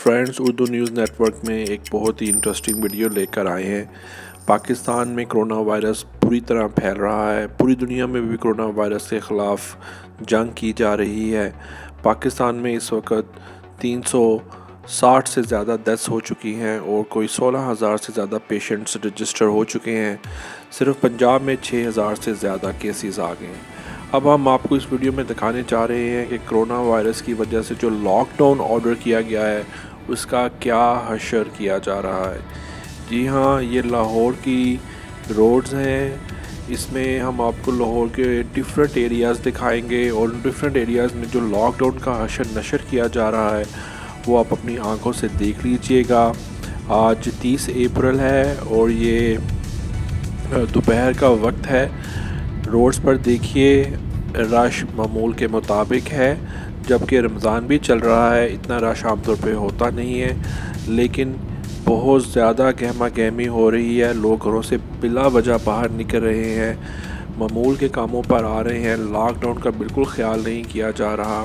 Friends Urdu news network میں ایک بہت ہی انٹرسٹنگ ویڈیو لے کر آئے ہیں۔ پاکستان میں کرونا وائرس پوری طرح پھیل رہا ہے، پوری دنیا میں بھی کرونا وائرس کے خلاف جنگ کی جا رہی ہے۔ پاکستان میں اس وقت 360 سے زیادہ ڈیتھس ہو چکی ہیں اور کوئی 16,000 سے زیادہ پیشنٹس رجسٹر ہو چکے ہیں۔ صرف پنجاب میں 6,000 سے زیادہ کیسز آ گئے ہیں۔ اب ہم آپ کو اس ویڈیو میں دکھانے چاہ رہے ہیں کہ کرونا وائرس کی وجہ سے جو لاک ڈاؤن آرڈر کیا گیا ہے اس کا کیا حشر کیا جا رہا ہے۔ جی ہاں، یہ لاہور کی روڈز ہیں۔ اس میں ہم آپ کو لاہور کے ڈیفرنٹ ایریاز دکھائیں گے اور ڈیفرنٹ ایریاز میں جو لاک ڈاؤن کا حشر نشر کیا جا رہا ہے وہ آپ اپنی آنکھوں سے دیکھ لیجئے گا۔ آج 30 اپریل ہے اور یہ دوپہر کا وقت ہے۔ روڈز پر دیکھیے رش معمول کے مطابق ہے، جبکہ رمضان بھی چل رہا ہے۔ اتنا رش عام طور پہ ہوتا نہیں ہے، لیکن بہت زیادہ گہما گہمی ہو رہی ہے۔ لوگ گھروں سے بلا وجہ باہر نکل رہے ہیں، معمول کے کاموں پر آ رہے ہیں۔ لاک ڈاؤن کا بالکل خیال نہیں کیا جا رہا۔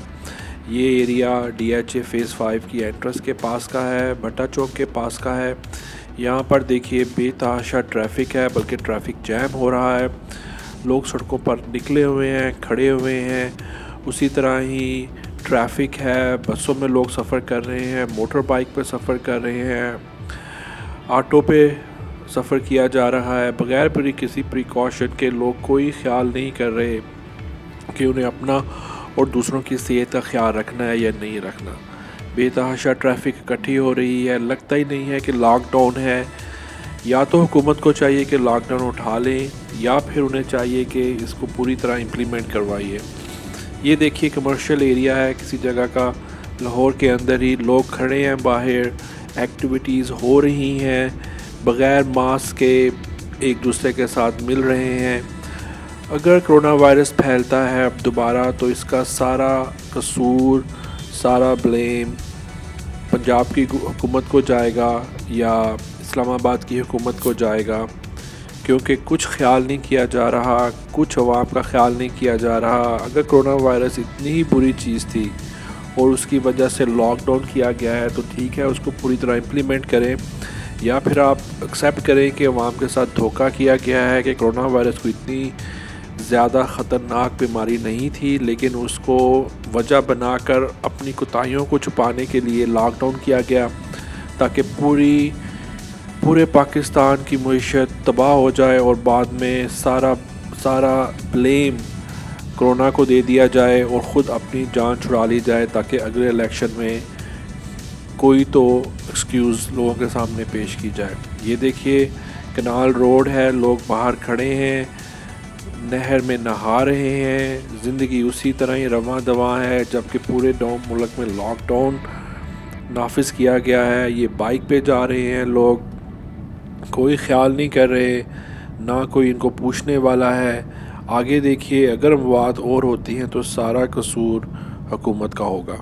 یہ ایریا DHA فیز 5 کی انٹرنس کے پاس کا ہے، بھٹا چوک کے پاس کا ہے۔ یہاں پر دیکھیے بے تحاشا ٹریفک ہے، بلکہ ٹریفک جیم ہو رہا ہے۔ لوگ سڑکوں پر نکلے ہوئے ہیں، کھڑے ہوئے ہیں۔ اسی طرح ہی ٹریفک ہے، بسوں میں لوگ سفر کر رہے ہیں، موٹر بائک پہ سفر کر رہے ہیں، آٹو پہ سفر کیا جا رہا ہے۔ بغیر کسی پریکاشن کے لوگ کوئی خیال نہیں کر رہے کہ انہیں اپنا اور دوسروں کی صحت کا خیال رکھنا ہے یا نہیں رکھنا۔ بے تحاشا ٹریفک اکٹھی ہو رہی ہے۔ لگتا ہی نہیں ہے کہ لاک ڈاؤن ہے۔ یا تو حکومت کو چاہیے کہ لاک ڈاؤن اٹھا لیں، یا پھر انہیں چاہیے کہ اس کو پوری طرح امپلیمنٹ کروائیے۔ یہ دیکھیے کمرشل ایریا ہے کسی جگہ کا، لاہور کے اندر ہی لوگ کھڑے ہیں باہر، ایکٹیویٹیز ہو رہی ہیں، بغیر ماسک کے ایک دوسرے کے ساتھ مل رہے ہیں۔ اگر کرونا وائرس پھیلتا ہے اب دوبارہ تو اس کا سارا قصور، سارا بلیم پنجاب کی حکومت کو جائے گا یا اسلام آباد کی حکومت کو جائے گا، کیونکہ کچھ خیال نہیں کیا جا رہا، کچھ عوام کا خیال نہیں کیا جا رہا۔ اگر کرونا وائرس اتنی ہی بری چیز تھی اور اس کی وجہ سے لاک ڈاؤن کیا گیا ہے تو ٹھیک ہے، اس کو پوری طرح امپلیمنٹ کریں، یا پھر آپ ایکسیپٹ کریں کہ عوام کے ساتھ دھوکہ کیا گیا ہے، کہ کرونا وائرس کو اتنی زیادہ خطرناک بیماری نہیں تھی، لیکن اس کو وجہ بنا کر اپنی کوتاہیوں کو چھپانے کے لیے لاک ڈاؤن کیا گیا، تاکہ پورے پاکستان کی معیشت تباہ ہو جائے اور بعد میں سارا بلیم کرونا کو دے دیا جائے اور خود اپنی جان چھڑا لی جائے، تاکہ اگلے الیکشن میں کوئی تو ایکسکیوز لوگوں کے سامنے پیش کی جائے۔ یہ دیکھیے کنال روڈ ہے، لوگ باہر کھڑے ہیں، نہر میں نہا رہے ہیں، زندگی اسی طرح ہی رواں دواں ہے، جبکہ پورے ملک میں لاک ڈاؤن نافذ کیا گیا ہے۔ یہ بائک پہ جا رہے ہیں لوگ، کوئی خیال نہیں کر رہے، نہ کوئی ان کو پوچھنے والا ہے۔ آگے دیکھیے اگر مواد اور ہوتی ہیں تو سارا قصور حکومت کا ہوگا۔